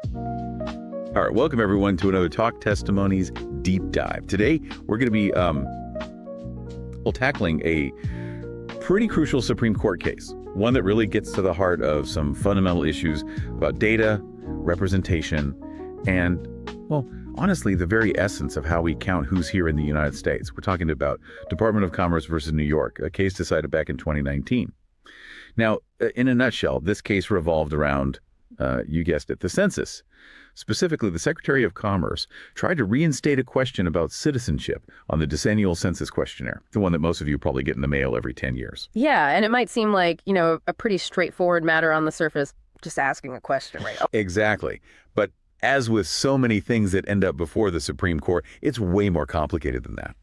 All right, welcome everyone to another Talk Testimonies Deep Dive. Today, we're going to be tackling a pretty crucial Supreme Court case, one that really gets to the heart of some fundamental issues about data, representation, and, well, honestly, the very essence of how we count who's here in the United States. We're talking about Department of Commerce versus New York, a case decided back in 2019. Now, in a nutshell, this case revolved around, you guessed it, the census. Specifically, the Secretary of Commerce tried to reinstate a question about citizenship on the decennial census questionnaire, the one that most of you probably get in the mail every 10 years. Yeah, and it might seem like, a pretty straightforward matter on the surface, just asking a question, right? Exactly. But as with so many things that end up before the Supreme Court, it's way more complicated than that.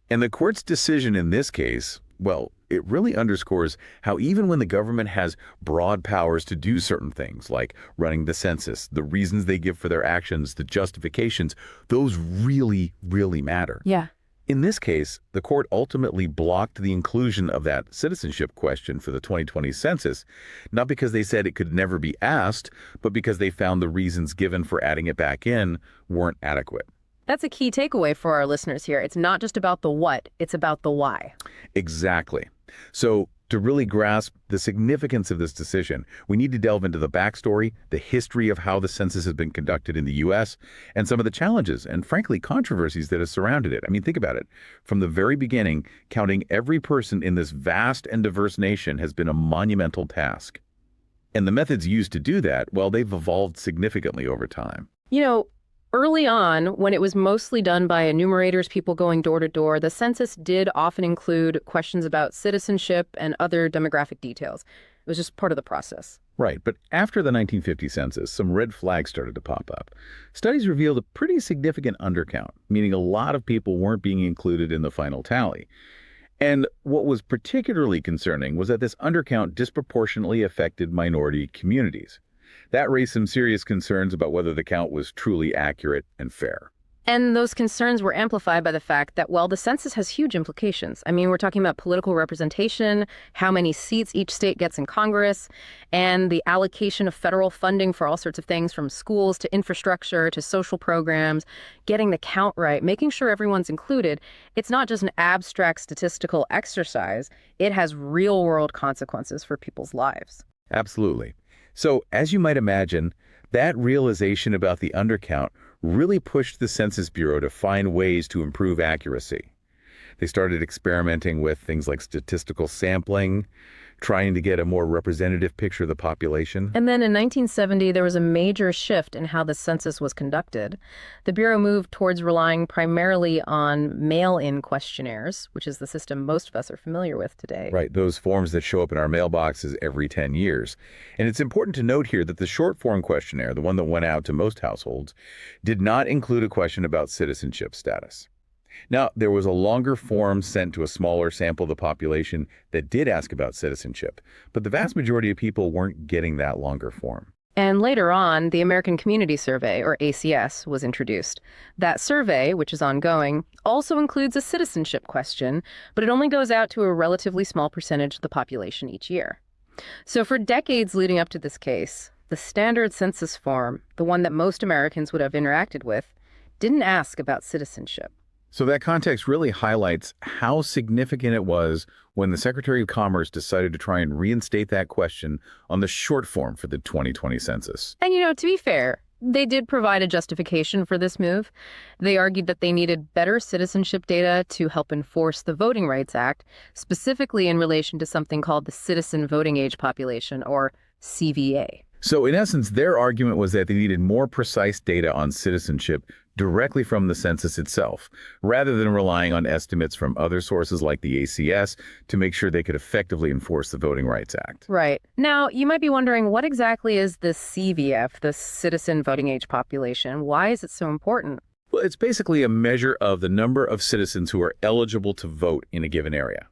And the court's decision in this case, well, it really underscores how even when the government has broad powers to do certain things, like running the census, the reasons they give for their actions, the justifications, those really, really matter. Yeah. In this case, the court ultimately blocked the inclusion of that citizenship question for the 2020 census, not because they said it could never be asked, but because they found the reasons given for adding it back in weren't adequate. That's a key takeaway for our listeners here. It's not just about the what, it's about the why. Exactly. So to really grasp the significance of this decision, we need to delve into the backstory, the history of how the census has been conducted in the U.S., and some of the challenges and, frankly, controversies that have surrounded it. I mean, think about it. From the very beginning, counting every person in this vast and diverse nation has been a monumental task. And the methods used to do that, well, they've evolved significantly over time. Early on, when it was mostly done by enumerators, people going door to door, the census did often include questions about citizenship and other demographic details. It was just part of the process. Right, but after the 1950 census, some red flags started to pop up. Studies revealed a pretty significant undercount, meaning a lot of people weren't being included in the final tally. And what was particularly concerning was that this undercount disproportionately affected minority communities. That raised some serious concerns about whether the count was truly accurate and fair. And those concerns were amplified by the fact that, well, the census has huge implications. I mean, we're talking about political representation, how many seats each state gets in Congress, and the allocation of federal funding for all sorts of things, from schools to infrastructure to social programs, getting the count right, making sure everyone's included. It's not just an abstract statistical exercise. It has real-world consequences for people's lives. Absolutely. So, as you might imagine, that realization about the undercount really pushed the Census Bureau to find ways to improve accuracy. They started experimenting with things like statistical sampling, trying to get a more representative picture of the population. And then in 1970, there was a major shift in how the census was conducted. The Bureau moved towards relying primarily on mail-in questionnaires, which is the system most of us are familiar with today. Right, those forms that show up in our mailboxes every 10 years. And it's important to note here that the short form questionnaire, the one that went out to most households, did not include a question about citizenship status. Now, there was a longer form sent to a smaller sample of the population that did ask about citizenship, but the vast majority of people weren't getting that longer form. And later on, the American Community Survey, or ACS, was introduced. That survey, which is ongoing, also includes a citizenship question, but it only goes out to a relatively small percentage of the population each year. So for decades leading up to this case, the standard census form, the one that most Americans would have interacted with, didn't ask about citizenship. So that context really highlights how significant it was when the Secretary of Commerce decided to try and reinstate that question on the short form for the 2020 census. And to be fair, they did provide a justification for this move. They argued that they needed better citizenship data to help enforce the Voting Rights Act, specifically in relation to something called the Citizen Voting Age Population, or CVA. So in essence, their argument was that they needed more precise data on citizenship directly from the census itself, rather than relying on estimates from other sources like the ACS to make sure they could effectively enforce the Voting Rights Act. Right. Now, you might be wondering, what exactly is the CVF, the Citizen Voting Age Population? Why is it so important? Well, it's basically a measure of the number of citizens who are eligible to vote in a given area.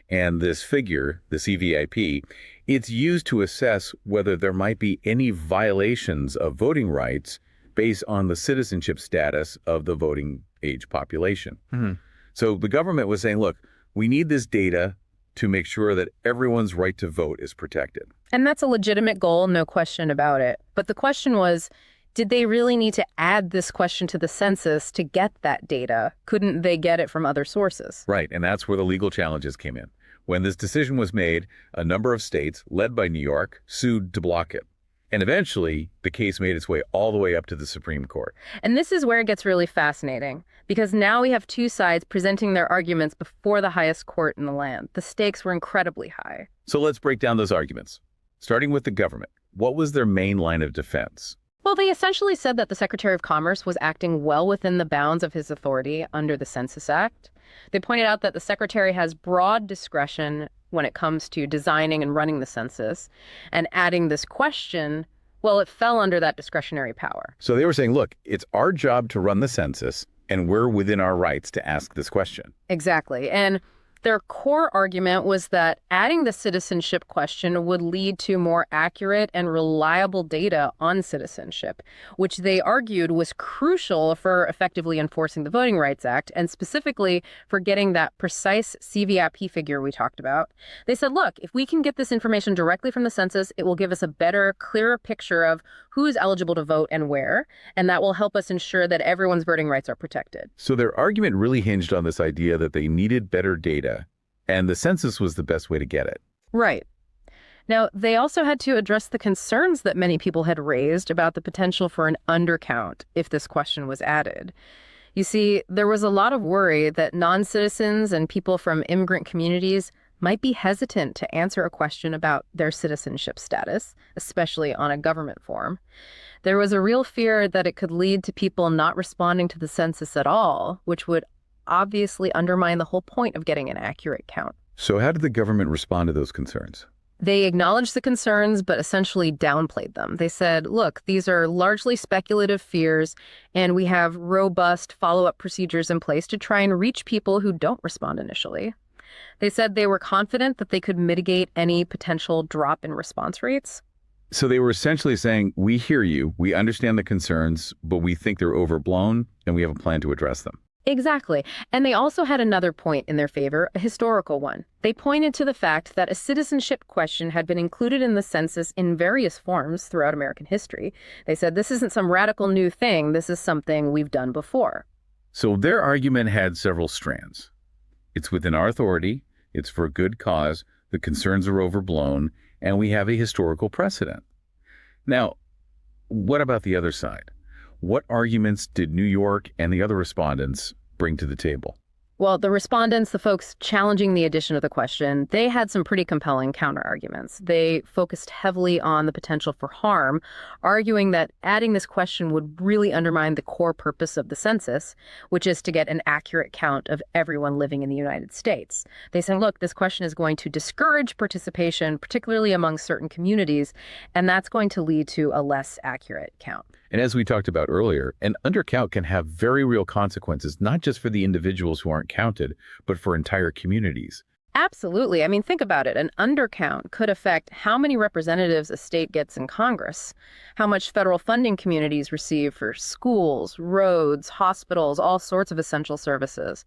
And this figure, the CVAP, it's used to assess whether there might be any violations of voting rights based on the citizenship status of the voting age population. Mm-hmm. So the government was saying, look, we need this data to make sure that everyone's right to vote is protected. And that's a legitimate goal, no question about it. But the question was, Did they really need to add this question to the census to get that data? Couldn't they get it from other sources? Right, and that's where the legal challenges came in. When this decision was made, a number of states, led by New York, sued to block it. And eventually, the case made its way all the way up to the Supreme Court. And this is where it gets really fascinating, because now we have two sides presenting their arguments before the highest court in the land. The stakes were incredibly high. So let's break down those arguments. Starting with the government, what was their main line of defense? Well, they essentially said that the Secretary of Commerce was acting well within the bounds of his authority under the Census Act. They pointed out that the Secretary has broad discretion when it comes to designing and running the census, and adding this question, well, it fell under that discretionary power. So they were saying, look, it's our job to run the census, and we're within our rights to ask this question. Exactly. And their core argument was that adding the citizenship question would lead to more accurate and reliable data on citizenship, which they argued was crucial for effectively enforcing the Voting Rights Act, and specifically for getting that precise CVAP figure we talked about. They said, look, if we can get this information directly from the census, it will give us a better, clearer picture of who is eligible to vote and where, and that will help us ensure that everyone's voting rights are protected. So their argument really hinged on this idea that they needed better data, and the census was the best way to get it. Right. Now, they also had to address the concerns that many people had raised about the potential for an undercount if this question was added. You see, there was a lot of worry that non-citizens and people from immigrant communities might be hesitant to answer a question about their citizenship status, especially on a government form. There was a real fear that it could lead to people not responding to the census at all, which would obviously undermine the whole point of getting an accurate count. So how did the government respond to those concerns? They acknowledged the concerns, but essentially downplayed them. They said, look, these are largely speculative fears, and we have robust follow-up procedures in place to try and reach people who don't respond initially. They said they were confident that they could mitigate any potential drop in response rates. So they were essentially saying, we hear you, we understand the concerns, but we think they're overblown, and we have a plan to address them. Exactly. And they also had another point in their favor, a historical one. They pointed to the fact that a citizenship question had been included in the census in various forms throughout American history. They said, this isn't some radical new thing. This is something we've done before. So their argument had several strands. It's within our authority, it's for a good cause, the concerns are overblown, and we have a historical precedent. Now, what about the other side? What arguments did New York and the other respondents bring to the table? Well, the respondents, the folks challenging the addition of the question, they had some pretty compelling counterarguments. They focused heavily on the potential for harm, arguing that adding this question would really undermine the core purpose of the census, which is to get an accurate count of everyone living in the United States. They said, look, this question is going to discourage participation, particularly among certain communities, and that's going to lead to a less accurate count. And as we talked about earlier, an undercount can have very real consequences, not just for the individuals who aren't counted, but for entire communities. Absolutely. I mean, think about it. An undercount could affect how many representatives a state gets in Congress, how much federal funding communities receive for schools, roads, hospitals, all sorts of essential services.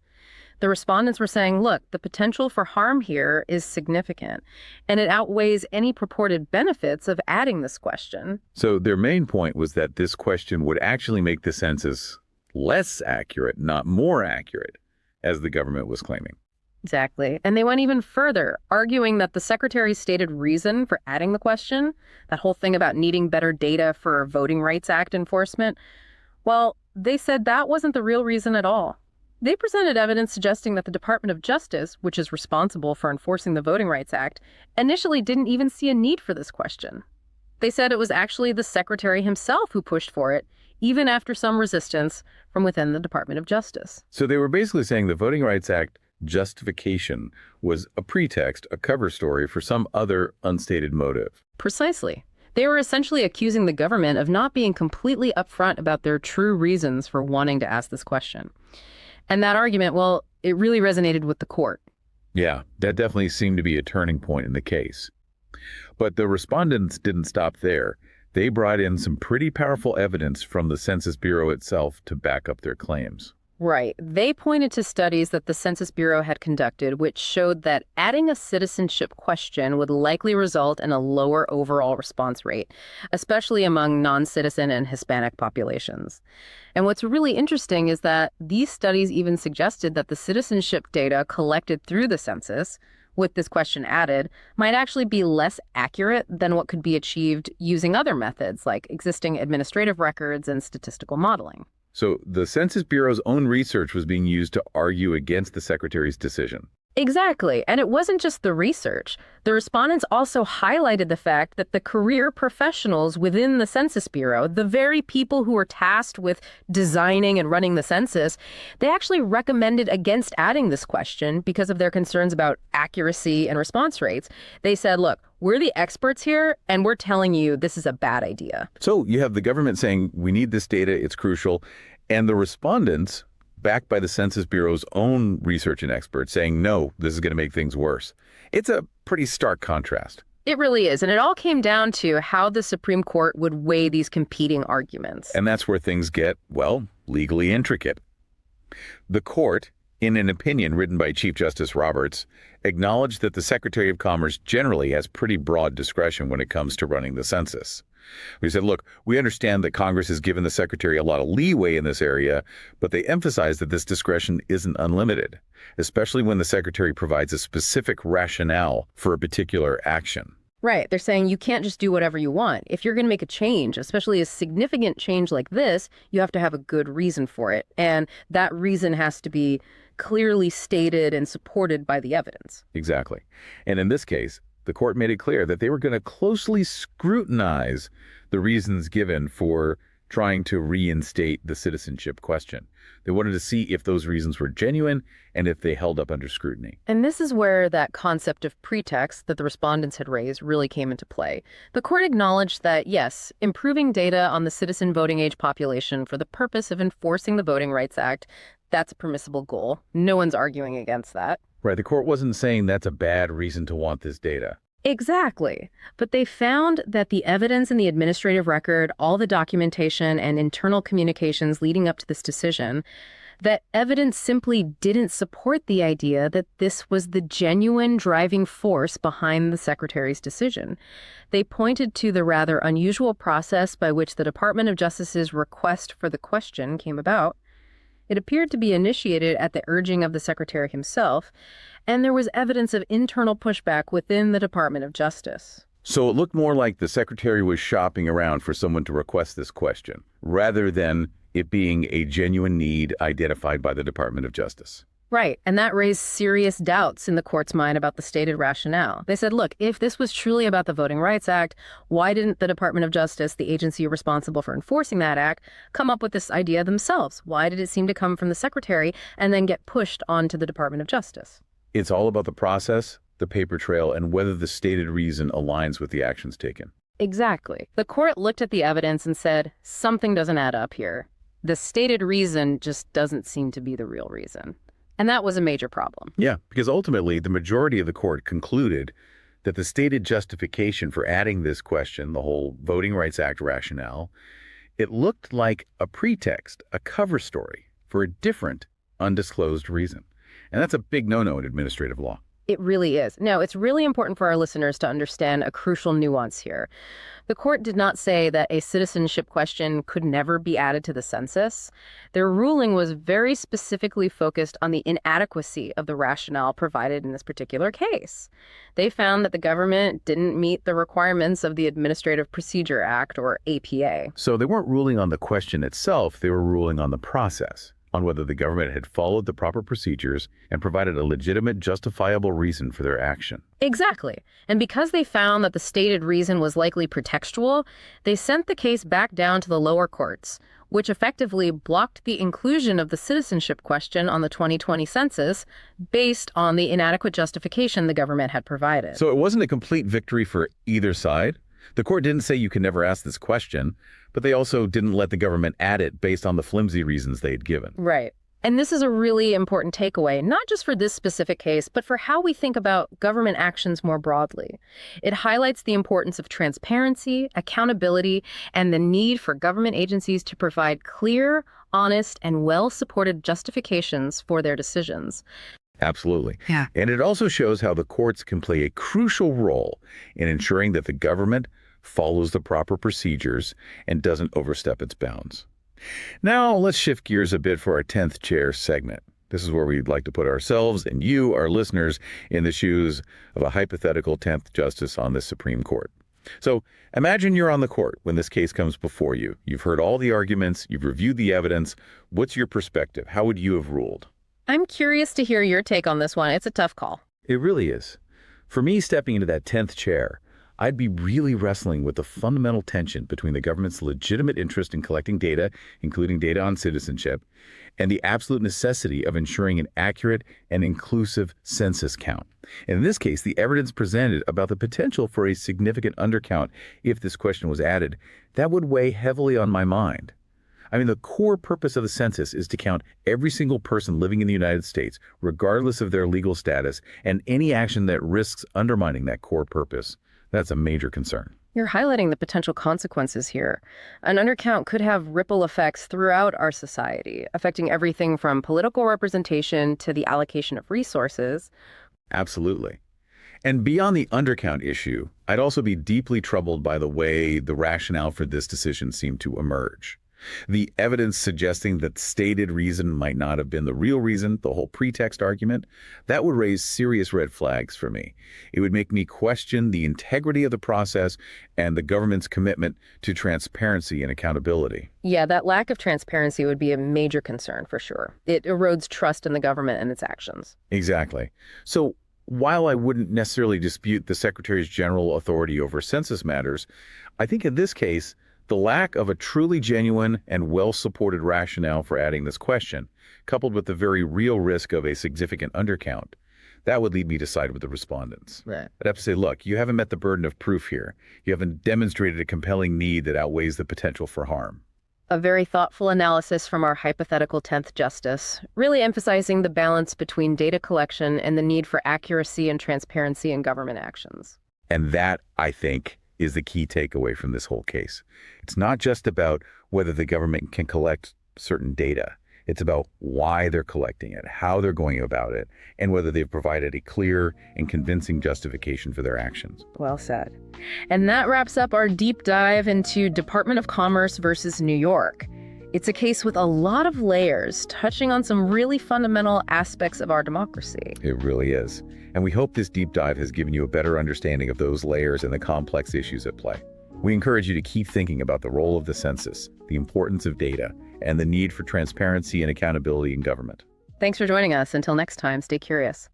The respondents were saying, look, the potential for harm here is significant, and it outweighs any purported benefits of adding this question. So their main point was that this question would actually make the census less accurate, not more accurate, as the government was claiming. Exactly. And they went even further, arguing that the secretary's stated reason for adding the question, that whole thing about needing better data for Voting Rights Act enforcement, well, they said that wasn't the real reason at all. They presented evidence suggesting that the Department of Justice, which is responsible for enforcing the Voting Rights Act, initially didn't even see a need for this question. They said it was actually the secretary himself who pushed for it, even after some resistance from within the Department of Justice. So they were basically saying the Voting Rights Act justification was a pretext, a cover story for some other unstated motive. Precisely. They were essentially accusing the government of not being completely upfront about their true reasons for wanting to ask this question. And that argument, well, it really resonated with the court. Yeah, that definitely seemed to be a turning point in the case. But the respondents didn't stop there. They brought in some pretty powerful evidence from the Census Bureau itself to back up their claims. Right. They pointed to studies that the Census Bureau had conducted, which showed that adding a citizenship question would likely result in a lower overall response rate, especially among non-citizen and Hispanic populations. And what's really interesting is that these studies even suggested that the citizenship data collected through the census, with this question added, might actually be less accurate than what could be achieved using other methods like existing administrative records and statistical modeling. So the Census Bureau's own research was being used to argue against the Secretary's decision. Exactly. And it wasn't just the research. The respondents also highlighted the fact that the career professionals within the Census Bureau, the very people who were tasked with designing and running the census, they actually recommended against adding this question because of their concerns about accuracy and response rates. They said, look, we're the experts here, and we're telling you this is a bad idea. So you have the government saying, we need this data, it's crucial, and the respondents, backed by the Census Bureau's own research and experts, saying, no, this is going to make things worse. It's a pretty stark contrast. It really is. And it all came down to how the Supreme Court would weigh these competing arguments. And that's where things get, well, legally intricate. The court, in an opinion written by Chief Justice Roberts, acknowledged that the Secretary of Commerce generally has pretty broad discretion when it comes to running the census. We said, look, we understand that Congress has given the Secretary a lot of leeway in this area, but they emphasize that this discretion isn't unlimited, especially when the Secretary provides a specific rationale for a particular action. Right. They're saying you can't just do whatever you want. If you're going to make a change, especially a significant change like this, you have to have a good reason for it. And that reason has to be clearly stated and supported by the evidence. Exactly. And in this case, the court made it clear that they were going to closely scrutinize the reasons given for trying to reinstate the citizenship question. They wanted to see if those reasons were genuine and if they held up under scrutiny. And this is where that concept of pretext that the respondents had raised really came into play. The court acknowledged that, yes, improving data on the citizen voting age population for the purpose of enforcing the Voting Rights Act, that's a permissible goal. No one's arguing against that. Right. The court wasn't saying that's a bad reason to want this data. Exactly. But they found that the evidence in the administrative record, all the documentation and internal communications leading up to this decision, that evidence simply didn't support the idea that this was the genuine driving force behind the Secretary's decision. They pointed to the rather unusual process by which the Department of Justice's request for the question came about. It appeared to be initiated at the urging of the Secretary himself, and there was evidence of internal pushback within the Department of Justice. So it looked more like the Secretary was shopping around for someone to request this question, rather than it being a genuine need identified by the Department of Justice. Right, and that raised serious doubts in the court's mind about the stated rationale. They said, look, if this was truly about the Voting Rights Act, why didn't the Department of Justice, the agency responsible for enforcing that act, come up with this idea themselves? Why did it seem to come from the Secretary and then get pushed onto the Department of Justice? It's all about the process, the paper trail, and whether the stated reason aligns with the actions taken. Exactly. The court looked at the evidence and said, something doesn't add up here. The stated reason just doesn't seem to be the real reason. And that was a major problem. Yeah, because ultimately the majority of the court concluded that the stated justification for adding this question, the whole Voting Rights Act rationale, it looked like a pretext, a cover story for a different, undisclosed reason. And that's a big no-no in administrative law. It really is. Now, it's really important for our listeners to understand a crucial nuance here. The court did not say that a citizenship question could never be added to the census. Their ruling was very specifically focused on the inadequacy of the rationale provided in this particular case. They found that the government didn't meet the requirements of the Administrative Procedure Act, or APA. So they weren't ruling on the question itself, they were ruling on the process, on whether the government had followed the proper procedures and provided a legitimate, justifiable reason for their action. Exactly. And because they found that the stated reason was likely pretextual, they sent the case back down to the lower courts, which effectively blocked the inclusion of the citizenship question on the 2020 census based on the inadequate justification the government had provided. So it wasn't a complete victory for either side. The court didn't say you can never ask this question, but they also didn't let the government add it based on the flimsy reasons they had given. Right. And this is a really important takeaway, not just for this specific case, but for how we think about government actions more broadly. It highlights the importance of transparency, accountability, and the need for government agencies to provide clear, honest, and well-supported justifications for their decisions. Absolutely. Yeah. And it also shows how the courts can play a crucial role in ensuring that the government follows the proper procedures and doesn't overstep its bounds. Now, let's shift gears a bit for our 10th chair segment. This is where we'd like to put ourselves and you, our listeners, in the shoes of a hypothetical 10th justice on the Supreme Court. So imagine you're on the court when this case comes before you. You've heard all the arguments, you've reviewed the evidence. What's your perspective? How would you have ruled? I'm curious to hear your take on this one. It's a tough call. It really is. For me, stepping into that 10th chair, I'd be really wrestling with the fundamental tension between the government's legitimate interest in collecting data, including data on citizenship, and the absolute necessity of ensuring an accurate and inclusive census count. And in this case, the evidence presented about the potential for a significant undercount if this question was added, that would weigh heavily on my mind. I mean, the core purpose of the census is to count every single person living in the United States, regardless of their legal status, and any action that risks undermining that core purpose. That's a major concern. You're highlighting the potential consequences here. An undercount could have ripple effects throughout our society, affecting everything from political representation to the allocation of resources. Absolutely. And beyond the undercount issue, I'd also be deeply troubled by the way the rationale for this decision seemed to emerge. The evidence suggesting that stated reason might not have been the real reason, the whole pretext argument, that would raise serious red flags for me. It would make me question the integrity of the process and the government's commitment to transparency and accountability. Yeah, that lack of transparency would be a major concern for sure. It erodes trust in the government and its actions. Exactly. So while I wouldn't necessarily dispute the Secretary's general authority over census matters, I think in this case, the lack of a truly genuine and well-supported rationale for adding this question, coupled with the very real risk of a significant undercount, that would lead me to side with the respondents. Right. I'd have to say, look, you haven't met the burden of proof here. You haven't demonstrated a compelling need that outweighs the potential for harm. A very thoughtful analysis from our hypothetical 10th justice, really emphasizing the balance between data collection and the need for accuracy and transparency in government actions. And that, I think, is the key takeaway from this whole case. It's not just about whether the government can collect certain data. It's about why they're collecting it, how they're going about it, and whether they've provided a clear and convincing justification for their actions. Well said. And that wraps up our deep dive into Department of Commerce versus New York. It's a case with a lot of layers, touching on some really fundamental aspects of our democracy. It really is. And we hope this deep dive has given you a better understanding of those layers and the complex issues at play. We encourage you to keep thinking about the role of the census, the importance of data, and the need for transparency and accountability in government. Thanks for joining us. Until next time, stay curious.